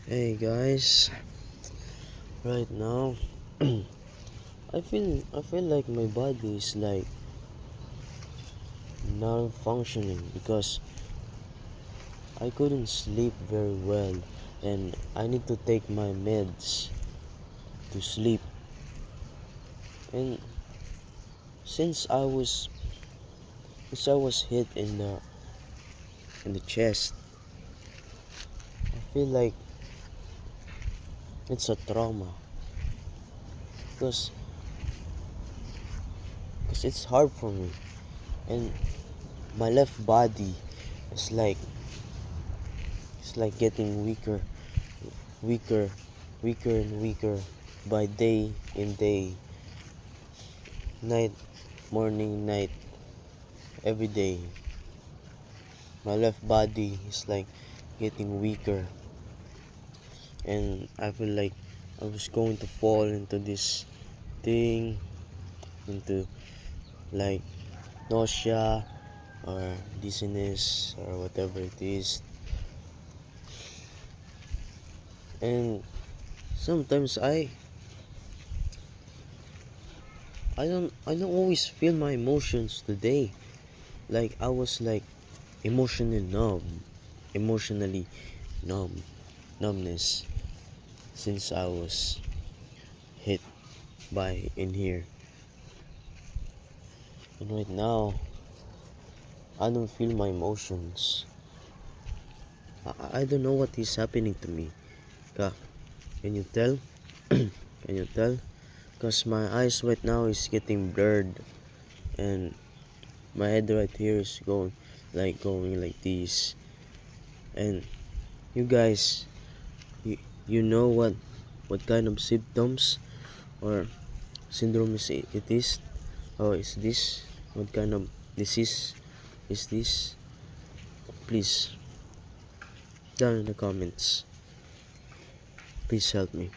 Hey guys, right now I feel like my body is like non-functioning because I couldn't sleep very well and I need to take my meds to sleep. And since I was since I was hit in the chest, I feel like it's a trauma because it's hard for me, and my left body is like getting weaker, weaker and weaker by day in day, night, morning, night, every day. My left body is like getting weaker, and I feel like I was going to fall into this thing, into like nausea or dizziness or whatever it is. And sometimes I don't always feel my emotions today. Like I was like emotionally numb, numbness since I was hit by in here. And right now I don't feel my emotions. I don't know what is happening to me. Ka, can you tell? Can you tell? Cause my eyes right now is getting blurred, and my head right here is going like this. And you guys, you know what kind of symptoms or syndrome it is? Or is this? What kind of disease is this? Please, down in the comments. Please help me.